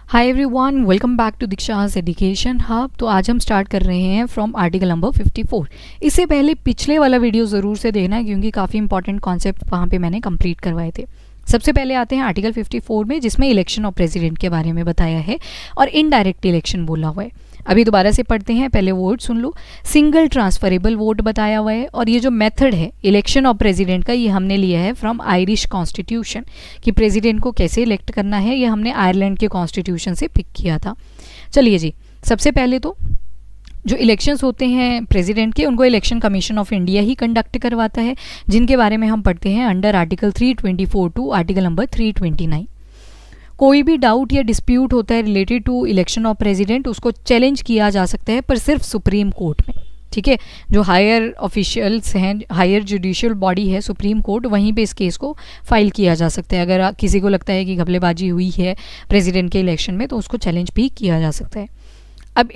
Hi everyone, welcome back to Diksha's education hub. तो आज हम स्टार्ट कर रहे हैं फ्रॉम आर्टिकल नंबर 54। इससे पहले पिछले वाला वीडियो ज़रूर से देखना है क्योंकि काफ़ी इंपॉर्टेंट कॉन्सेप्ट वहाँ पे मैंने कंप्लीट करवाए थे। सबसे पहले आते हैं आर्टिकल 54 में, जिसमें इलेक्शन ऑफ प्रेसिडेंट के बारे में बताया है और इनडायरेक्ट इलेक्शन बोला हुआ है। अभी दोबारा से पढ़ते हैं, पहले वर्ड सुन लो। सिंगल ट्रांसफरेबल वोट बताया हुआ है और ये जो मेथड है इलेक्शन ऑफ प्रेसिडेंट का, ये हमने लिया है फ्रॉम आयरिश कॉन्स्टिट्यूशन कि प्रेसिडेंट को कैसे इलेक्ट करना है, ये हमने आयरलैंड के कॉन्स्टिट्यूशन से पिक किया था। चलिए जी, सबसे पहले तो जो इलेक्शंस होते हैं प्रेसिडेंट के, उनको इलेक्शन कमीशन ऑफ इंडिया ही कंडक्ट करवाता है, जिनके बारे में हम पढ़ते हैं under article 324 to article number 329। कोई भी डाउट या डिस्प्यूट होता है related to election of president, उसको चैलेंज किया जा सकता है, पर सिर्फ सुप्रीम कोर्ट में। ठीक है, जो हायर ऑफिशियल्स हैं, हायर जुडिशियल बॉडी है सुप्रीम कोर्ट, वहीं पे इस केस को फाइल किया जा सकता है। अगर किसी को लगता है कि घपलेबाजी हुई है प्रेसिडेंट के इलेक्शन में, तो उसको चैलेंज भी किया जा सकता है। अब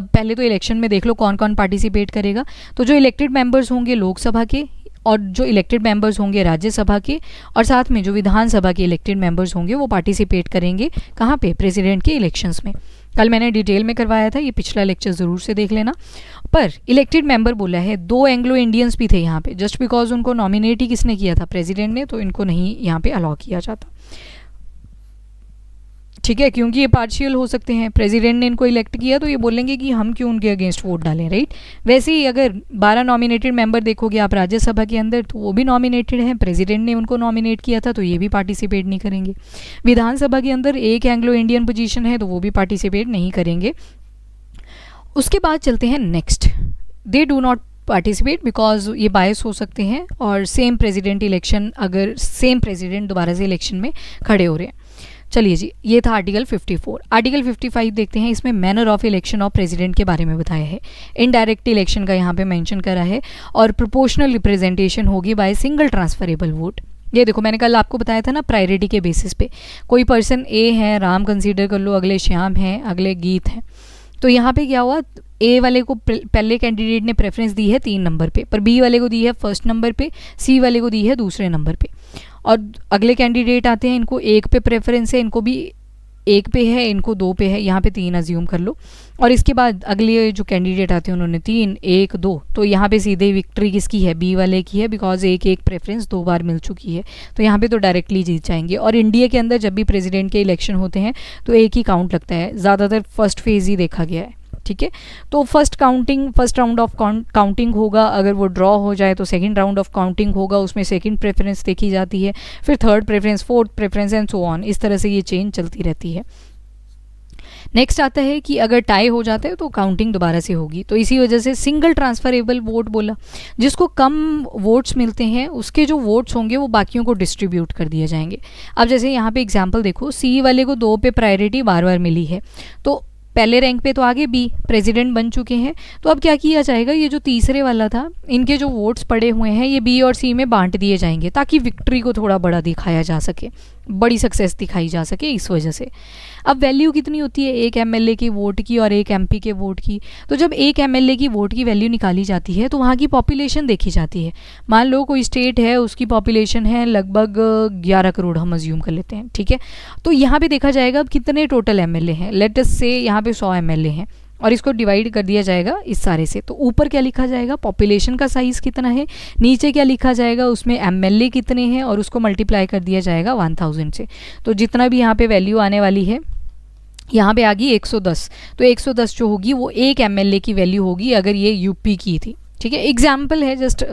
पहले तो इलेक्शन में देख लो कौन कौन पार्टिसिपेट करेगा। तो जो इलेक्टेड मेंबर्स होंगे लोकसभा के, और जो इलेक्टेड मेंबर्स होंगे राज्यसभा के, और साथ में जो विधानसभा के इलेक्टेड मेंबर्स होंगे वो पार्टिसिपेट करेंगे कहाँ पे, प्रेसिडेंट के इलेक्शंस में। कल मैंने डिटेल में करवाया था, ये पिछला लेक्चर ज़रूर से देख लेना। पर इलेक्टेड मेंबर बोला है, 2 एंग्लो इंडियंस भी थे यहाँ पे, जस्ट बिकॉज उनको नॉमिनेट ही किसने किया था, प्रेसिडेंट ने, तो इनको नहीं यहाँ पे अलाउ किया जाता। ठीक है, क्योंकि ये पार्शियल हो सकते हैं। प्रेसिडेंट ने इनको इलेक्ट किया तो ये बोलेंगे कि हम क्यों उनके अगेंस्ट वोट डालें, राइट। वैसे ही अगर 12 नॉमिनेटेड मेंबर देखोगे आप राज्यसभा के अंदर, तो वो भी नॉमिनेटेड हैं, प्रेसिडेंट ने उनको नॉमिनेट किया था, तो ये भी पार्टिसिपेट नहीं करेंगे। विधानसभा के अंदर 1 एंग्लो इंडियन पोजीशन है, तो वो भी पार्टिसिपेट नहीं करेंगे। उसके बाद चलते हैं next, they do not participate because ये बायस हो सकते हैं, और सेम प्रेसिडेंट इलेक्शन, अगर सेम प्रेसिडेंट दोबारा से इलेक्शन में खड़े हो रहे हैं। चलिए जी, ये था आर्टिकल 54। आर्टिकल 55 देखते हैं, इसमें manner of election of president के बारे में बताया है। इनडायरेक्ट इलेक्शन का यहाँ पे मेंशन करा है, और प्रोपोर्शनल रिप्रेजेंटेशन होगी बाय सिंगल ट्रांसफरेबल वोट। ये देखो, मैंने कल आपको बताया था ना, प्रायोरिटी के बेसिस पे कोई पर्सन ए है, राम कंसीडर कर लो, अगले श्याम हैं, अगले गीत हैं। तो यहाँ पे क्या हुआ, ए वाले को पहले कैंडिडेट ने प्रेफरेंस दी है 3 नंबर पे, पर बी वाले को दी है 1st नंबर पे, सी वाले को दी है 2रे नंबर पे, और अगले कैंडिडेट आते हैं, इनको 1 पे प्रेफरेंस है, इनको भी 1 पे है, इनको 2 पे है, यहाँ पे 3 अज्यूम कर लो। और इसके बाद अगले जो कैंडिडेट आते हैं उन्होंने 3, 1, 2, तो यहाँ पे सीधे विक्ट्री किसकी है, बी वाले की है, बिकॉज 1 प्रेफरेंस 2 बार मिल चुकी है, तो यहाँ पे तो डायरेक्टली जीत जाएंगे। और इंडिया के अंदर जब भी प्रेसिडेंट के इलेक्शन होते हैं तो एक ही काउंट लगता है, ज़्यादातर फर्स्ट फेज ही देखा गया है। ठीक है, तो फर्स्ट राउंड ऑफ काउंटिंग होगा, अगर वो ड्रॉ हो जाए तो सेकंड राउंड ऑफ काउंटिंग होगा, उसमें सेकंड प्रेफरेंस देखी जाती है, फिर 3rd preference, 4th preference and so on. इस तरह से ये चेंज चलती रहती है। नेक्स्ट आता है कि अगर टाई हो जाता है तो काउंटिंग दोबारा से होगी, तो इसी वजह से सिंगल ट्रांसफरेबल वोट बोला। जिसको कम वोट्स मिलते हैं उसके जो वोट्स होंगे वो बाकियों को डिस्ट्रीब्यूट कर दिए जाएंगे। अब जैसे यहाँ पे एग्जांपल देखो, सी वाले को 2 पे प्रायोरिटी बार बार मिली है, तो पहले रैंक पे तो आगे बी प्रेसिडेंट बन चुके हैं, तो अब क्या किया जाएगा, ये जो तीसरे वाला था, इनके जो वोट्स पड़े हुए हैं ये बी और सी में बांट दिए जाएंगे, ताकि विक्ट्री को थोड़ा बड़ा दिखाया जा सके, बड़ी सक्सेस दिखाई जा सके, इस वजह से। अब वैल्यू कितनी होती है, 1 MLA की वोट की और 1 MP के वोट की। तो जब 1 MLA की वोट की वैल्यू निकाली जाती है तो वहाँ की पॉपुलेशन देखी जाती है। मान लो कोई स्टेट है, उसकी पॉपुलेशन है लगभग 11 करोड़, हम अज्यूम कर लेते हैं। ठीक है, तो यहाँ पे देखा जाएगा अब कितने टोटल MLA हैं। लेट अस से यहाँ पे 100 MLA हैं, और इसको डिवाइड कर दिया जाएगा इस सारे से। तो ऊपर क्या लिखा जाएगा, पॉपुलेशन का साइज़ कितना है, नीचे क्या लिखा जाएगा, उसमें MLA कितने हैं, और उसको मल्टीप्लाई कर दिया जाएगा 1000 से। तो जितना भी यहाँ पे वैल्यू आने वाली है, यहाँ पे आ गई 110, तो 110 जो होगी वो 1 MLA की वैल्यू होगी, अगर ये यूपी की थी। ठीक है, एग्जाम्पल है, जस्ट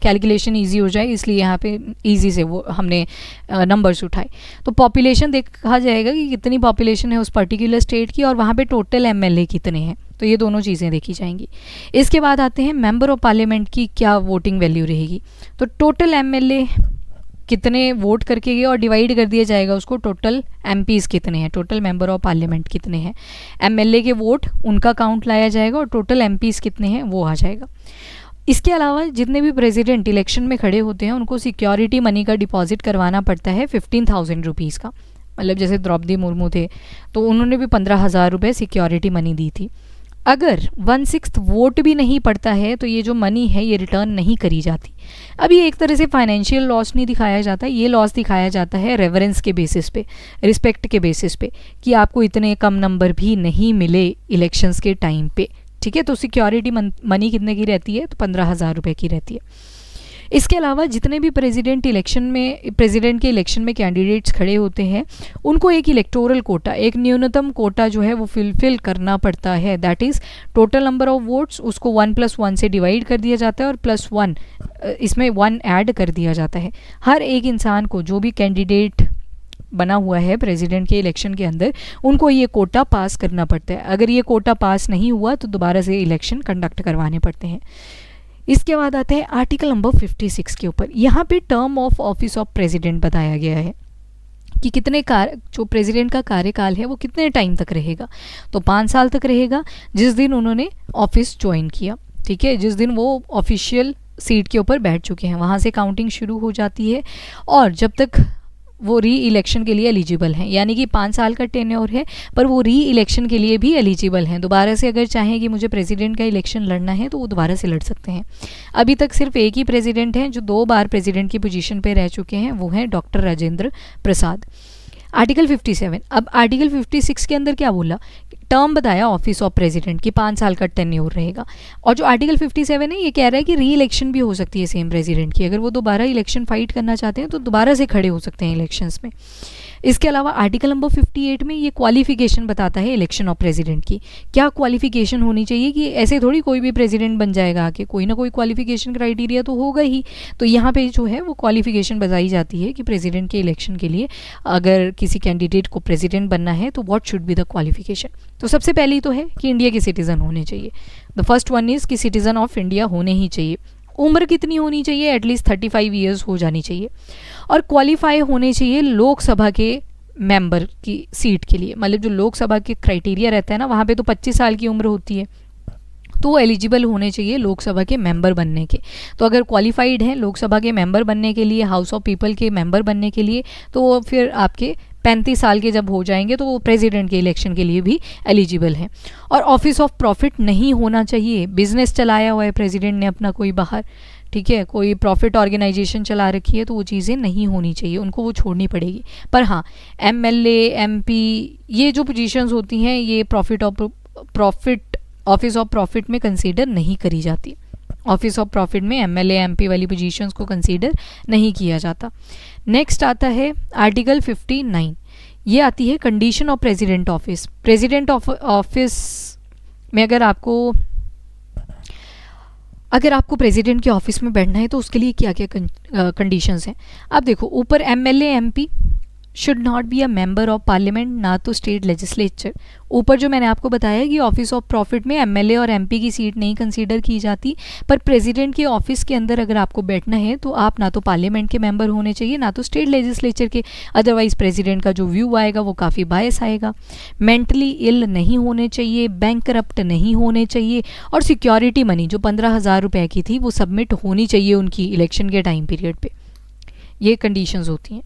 कैलकुलेशन इजी हो जाए इसलिए यहाँ पे इजी से वो हमने नंबर्स उठाए। तो पॉपुलेशन देखा जाएगा कि कितनी पॉपुलेशन है उस पर्टिकुलर स्टेट की, और वहाँ पे टोटल MLA कितने हैं, तो ये दोनों चीज़ें देखी जाएंगी। इसके बाद आते हैं मेंबर ऑफ पार्लियामेंट की क्या वोटिंग वैल्यू रहेगी। तो टोटल MLA कितने वोट करके गए, और डिवाइड कर दिया जाएगा उसको टोटल MPs कितने हैं, टोटल मेंबर ऑफ पार्लियामेंट कितने हैं। MLA के वोट उनका काउंट लाया जाएगा, और टोटल MPs कितने हैं वो आ जाएगा। इसके अलावा जितने भी प्रेसिडेंट इलेक्शन में खड़े होते हैं उनको सिक्योरिटी मनी का डिपॉजिट करवाना पड़ता है 15,000 रुपीज़ का। मतलब जैसे द्रौपदी मुर्मू थे तो उन्होंने भी 15,000 रुपये सिक्योरिटी मनी दी थी। अगर 1/6 वोट भी नहीं पड़ता है तो ये जो मनी है ये रिटर्न नहीं करी जाती। अब ये एक तरह से फाइनेंशियल लॉस नहीं दिखाया जाता, ये लॉस दिखाया जाता है रेवरेंस के बेसिस पे, रिस्पेक्ट के बेसिस पे, कि आपको इतने कम नंबर भी नहीं मिले इलेक्शंस के टाइम पे। ठीक है, तो सिक्योरिटी मनी कितने की रहती है? तो 15,000 रुपये की रहती है। इसके अलावा जितने भी प्रेसिडेंट के इलेक्शन में कैंडिडेट्स खड़े होते हैं उनको एक इलेक्टोरल कोटा, एक न्यूनतम कोटा जो है वो फिल करना पड़ता है। That is total number of votes, उसको 1+1 से डिवाइड कर दिया जाता है और +1 इसमें 1 ऐड कर दिया जाता है। हर एक इंसान को, जो भी कैंडिडेट बना हुआ है प्रेसिडेंट के इलेक्शन के अंदर, उनको ये कोटा पास करना पड़ता है। अगर ये कोटा पास नहीं हुआ तो दोबारा से इलेक्शन कंडक्ट करवाने पड़ते हैं। इसके बाद आता है आर्टिकल नंबर 56 के ऊपर। यहाँ पे term of office of president बताया गया है कि कितने जो प्रेसिडेंट का कार्यकाल है वो कितने टाइम तक रहेगा। तो 5 साल तक रहेगा जिस दिन उन्होंने ऑफिस ज्वाइन किया। ठीक है, जिस दिन वो ऑफिशियल सीट के ऊपर बैठ चुके हैं वहाँ से काउंटिंग शुरू हो जाती है, और जब तक वो री इलेक्शन के लिए एलिजिबल हैं, यानी कि 5 साल का टेन्योर है पर वो री इलेक्शन के लिए भी एलिजिबल हैं। दोबारा से अगर चाहें कि मुझे प्रेसिडेंट का इलेक्शन लड़ना है तो वो दोबारा से लड़ सकते हैं। अभी तक सिर्फ एक ही प्रेसिडेंट हैं जो 2 बार प्रेसिडेंट की पोजीशन पे रह चुके हैं, वो हैं डॉक्टर राजेंद्र प्रसाद। आर्टिकल 57। अब आर्टिकल 56 के अंदर क्या बोला? टर्म बताया ऑफिस ऑफ प्रेसिडेंट की 5 साल का टेन्योर रहेगा। और जो आर्टिकल 57 है ये कह रहा है कि री इलेक्शन भी हो सकती है सेम प्रेसिडेंट की। अगर वो दोबारा इलेक्शन फाइट करना चाहते हैं तो दोबारा से खड़े हो सकते हैं इलेक्शंस में। इसके अलावा आर्टिकल नंबर 58 में ये क्वालिफिकेशन बताता है इलेक्शन ऑफ प्रेसिडेंट की। क्या क्वालिफिकेशन होनी चाहिए, कि ऐसे थोड़ी कोई भी प्रेसिडेंट बन जाएगा आके, कोई ना कोई क्वालिफिकेशन क्राइटेरिया तो होगा ही। तो यहाँ पे जो है वो क्वालिफिकेशन बताई जाती है कि प्रेसिडेंट के इलेक्शन के लिए अगर किसी कैंडिडेट को प्रेसिडेंट बनना है तो what should be the qualification. तो सबसे पहली तो है कि इंडिया के सिटीज़न होने चाहिए। द फर्स्ट वन इज़ कि सिटीज़न ऑफ इंडिया होने ही चाहिए। उम्र कितनी होनी चाहिए? एटलीस्ट 35 ईयर्स हो जानी चाहिए। और क्वालिफाई होने चाहिए लोकसभा के मेंबर की सीट के लिए। मतलब जो लोकसभा के क्राइटेरिया रहता है ना, वहाँ पे तो 25 साल की उम्र होती है, तो वो एलिजिबल होने चाहिए लोकसभा के मेंबर बनने के। तो अगर क्वालिफाइड हैं लोकसभा के मेंबर बनने के लिए, हाउस ऑफ पीपल के मेंबर बनने के लिए, तो वो फिर आपके 35 साल के जब हो जाएंगे तो वो प्रेसिडेंट के इलेक्शन के लिए भी एलिजिबल हैं। और ऑफिस ऑफ प्रॉफिट नहीं होना चाहिए। बिजनेस चलाया हुआ है प्रेसिडेंट ने अपना कोई बाहर, ठीक है, कोई प्रॉफिट ऑर्गेनाइजेशन चला रखी है, तो वो चीज़ें नहीं होनी चाहिए, उनको वो छोड़नी पड़ेगी। पर हाँ, MLA MP ये जो पोजीशंस होती हैं ये ऑफिस ऑफ प्रॉफिट में कंसीडर नहीं करी जाती। ऑफिस ऑफ प्रॉफिट में MLA MP वाली पोजीशंस को कंसीडर नहीं किया जाता। नेक्स्ट आता है आर्टिकल 59। ये आती है condition of president office. President office में अगर आपको प्रेसिडेंट के ऑफिस में बैठना है तो उसके लिए क्या क्या कंडीशंस हैं। अब देखो, ऊपर MLA MP should not be a member of parliament, ना तो स्टेट लेजिस्लेचर। ऊपर जो मैंने आपको बताया कि ऑफिस ऑफ प्रॉफिट में MLA और MP की सीट नहीं कंसीडर की जाती, पर प्रेसिडेंट के ऑफिस के अंदर अगर आपको बैठना है तो आप ना तो पार्लियामेंट के मेंबर होने चाहिए, ना तो स्टेट लेजिस्लेचर के। अदरवाइज प्रेसिडेंट का जो व्यू आएगा वो काफ़ी बायस आएगा। मेंटली इल नहीं होने चाहिए, बैंक करप्ट नहीं होने चाहिए, और सिक्योरिटी मनी जो 15,000 रुपये की थी वो सबमिट होनी चाहिए उनकी इलेक्शन के टाइम पीरियड पे। ये कंडीशंस होती हैं।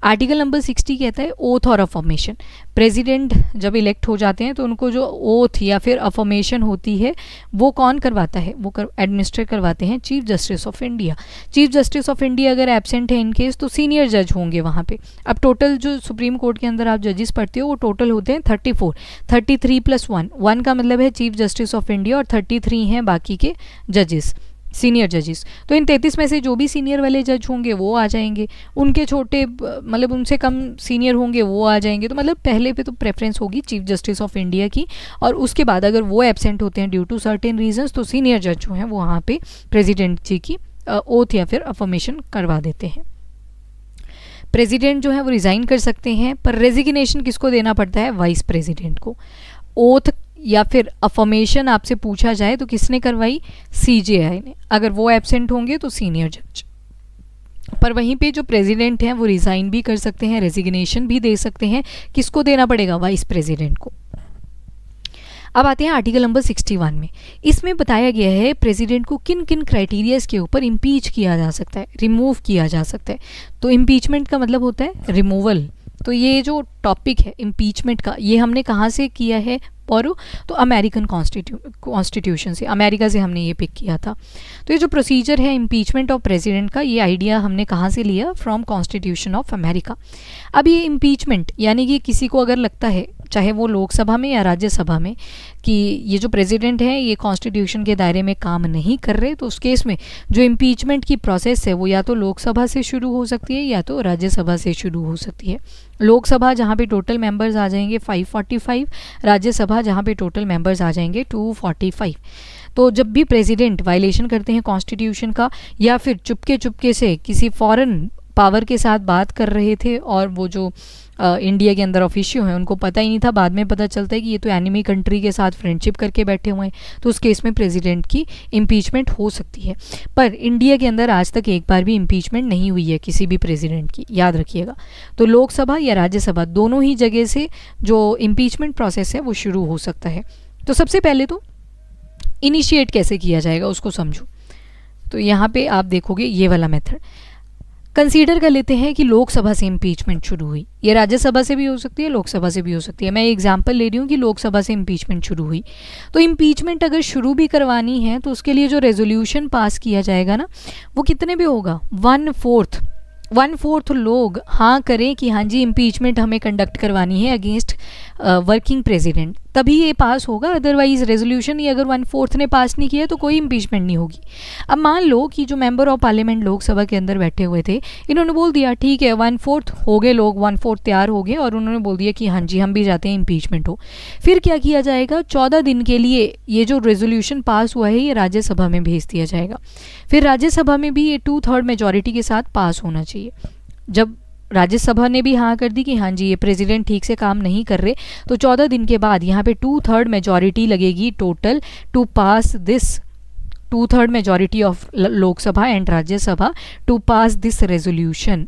आर्टिकल नंबर 60 कहता है ओथ और अफर्मेशन। प्रेसिडेंट जब इलेक्ट हो जाते हैं तो उनको जो ओथ या फिर अफर्मेशन होती है वो कौन करवाता है? वो एडमिनिस्टर करवाते हैं chief justice of India. Chief justice of India अगर एब्सेंट है इन केस तो सीनियर जज होंगे वहाँ पे। अब टोटल जो सुप्रीम कोर्ट के अंदर आप जजेस पढ़ते हो वो टोटल होते हैं 34। 33 + 1 का मतलब है चीफ जस्टिस ऑफ इंडिया, और 33 हैं बाकी के जजेस, सीनियर जजेस। तो इन 33 में से जो भी सीनियर वाले जज होंगे वो आ जाएंगे, उनके छोटे मतलब उनसे कम सीनियर होंगे वो आ जाएंगे। तो मतलब पहले पे तो प्रेफरेंस होगी चीफ जस्टिस ऑफ इंडिया की, और उसके बाद अगर वो एब्सेंट होते हैं ड्यू टू सर्टेन रीजंस तो सीनियर जज जो हैं वो वहाँ पे प्रेसिडेंट जी की ओथ या फिर अफर्मेशन करवा देते हैं। प्रेसिडेंट जो है वो रिज़ाइन कर सकते हैं, पर रेजिग्नेशन किसको देना पड़ता है? वाइस प्रेसिडेंट को। ओथ या फिर अफर्मेशन आपसे पूछा जाए तो किसने करवाई? CJI ने। अगर वो एब्सेंट होंगे तो सीनियर जज। पर वहीं पे जो प्रेसिडेंट हैं वो रिज़ाइन भी कर सकते हैं, रेजिग्नेशन भी दे सकते हैं। किसको देना पड़ेगा? वाइस प्रेसिडेंट को। अब आते हैं आर्टिकल नंबर 61 में। इसमें बताया गया है प्रेसिडेंट को किन किन क्राइटेरियाज के ऊपर इम्पीच किया जा सकता है, रिमूव किया जा सकता है। तो इम्पीचमेंट का मतलब होता है रिमूवल। तो ये जो टॉपिक है इम्पीचमेंट का, ये हमने कहाँ से किया है? बोरो, तो अमेरिकन कॉन्स्टिट्यूशन से, अमेरिका से हमने ये पिक किया था। तो ये जो प्रोसीजर है इम्पीचमेंट ऑफ प्रेसिडेंट का, ये आइडिया हमने कहाँ से लिया? From constitution of America. अब ये इम्पीचमेंट यानी कि किसी को अगर लगता है, चाहे वो लोकसभा में या राज्यसभा में, कि ये जो प्रेसिडेंट है ये कॉन्स्टिट्यूशन के दायरे में काम नहीं कर रहे, तो उस केस में जो इम्पीचमेंट की प्रोसेस है वो या तो लोकसभा से शुरू हो सकती है या तो राज्यसभा से शुरू हो सकती है। लोकसभा जहाँ पे टोटल मेंबर्स आ जाएंगे 545, राज्यसभा जहाँ पे टोटल मेंबर्स आ जाएंगे 245। तो जब भी प्रेसिडेंट वायलेशन करते हैं कॉन्स्टिट्यूशन का, या फिर चुपके चुपके से किसी फॉरेन पावर के साथ बात कर रहे थे और वो जो इंडिया के अंदर ऑफिशियल हैं उनको पता ही नहीं था, बाद में पता चलता है कि ये तो एनिमी कंट्री के साथ फ्रेंडशिप करके बैठे हुए हैं, तो उस केस में प्रेसिडेंट की इम्पीचमेंट हो सकती है। पर इंडिया के अंदर आज तक एक बार भी इम्पीचमेंट नहीं हुई है किसी भी प्रेसिडेंट की, याद रखिएगा। तो लोकसभा या राज्यसभा दोनों ही जगह से जो इम्पीचमेंट प्रोसेस है वो शुरू हो सकता है। तो सबसे पहले तो इनिशिएट कैसे किया जाएगा उसको समझो। तो यहाँ पे आप देखोगे ये वाला मेथड कंसीडर कर लेते हैं कि लोकसभा से इम्पीचमेंट शुरू हुई, ये राज्यसभा से भी हो सकती है, लोकसभा से भी हो सकती है। मैं एग्जांपल ले रही हूँ कि लोकसभा से इम्पीचमेंट शुरू हुई। तो इम्पीचमेंट अगर शुरू भी करवानी है तो उसके लिए जो रेजोल्यूशन पास किया जाएगा ना, वो कितने पे होगा? 1/4 लोग हाँ करें कि हाँ जी इम्पीचमेंट हमें कंडक्ट करवानी है अगेंस्ट वर्किंग प्रेसिडेंट, तभी ये पास होगा। अदरवाइज रेजोल्यूशन ही अगर 1/4 ने पास नहीं किया तो कोई इम्पीचमेंट नहीं होगी। अब मान लो कि जो मेंबर ऑफ पार्लियामेंट लोकसभा के अंदर बैठे हुए थे, इन्होंने बोल दिया ठीक है 1/4 हो गए लोग, 1/4 तैयार हो गए और उन्होंने बोल दिया कि हाँ जी हम भी जाते हैं इम्पीचमेंट हो। फिर क्या किया जाएगा? 14 दिन के लिए ये जो रेजोल्यूशन पास हुआ है ये राज्यसभा में भेज दिया जाएगा। फिर राज्यसभा में भी ये 2/3 मेजॉरिटी के साथ पास होना चाहिए। जब राज्यसभा ने भी हाँ कर दी कि हाँ जी ये प्रेसिडेंट ठीक से काम नहीं कर रहे, तो 14 दिन के बाद यहाँ पे 2/3 मेजॉरिटी लगेगी total to pass this, 2/3 majority of Lok Sabha and Rajya Sabha to pass this resolution.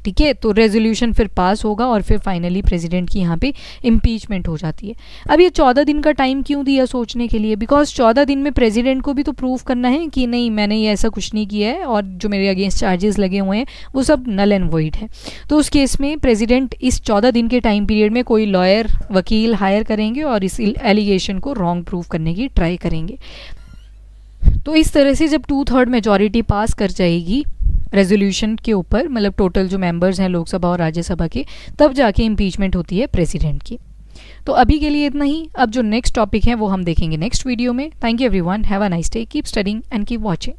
ठीक है, तो रेजोल्यूशन फिर पास होगा और फिर फाइनली प्रेसिडेंट की यहाँ पे इम्पीचमेंट हो जाती है। अब ये 14 दिन का टाइम क्यों दिया सोचने के लिए? बिकॉज 14 दिन में प्रेसिडेंट को भी तो प्रूव करना है कि नहीं मैंने ये ऐसा कुछ नहीं किया है और जो मेरे अगेंस्ट चार्जेस लगे हुए हैं वो सब नल एंड वॉइड है। तो उस केस में प्रेसिडेंट इस 14 दिन के टाइम पीरियड में कोई लॉयर वकील हायर करेंगे और इस एलिगेशन को रॉन्ग प्रूव करने की ट्राई करेंगे। तो इस तरह से जब 2/3 मेजॉरिटी पास कर जाएगी रेजोल्यूशन के ऊपर, मतलब टोटल जो मेंबर्स हैं लोकसभा और राज्यसभा के, तब जाके इम्पीचमेंट होती है प्रेसिडेंट की। तो अभी के लिए इतना ही। अब जो नेक्स्ट टॉपिक है वो हम देखेंगे नेक्स्ट वीडियो में। Thank you everyone, have a nice day, keep studying and keep watching.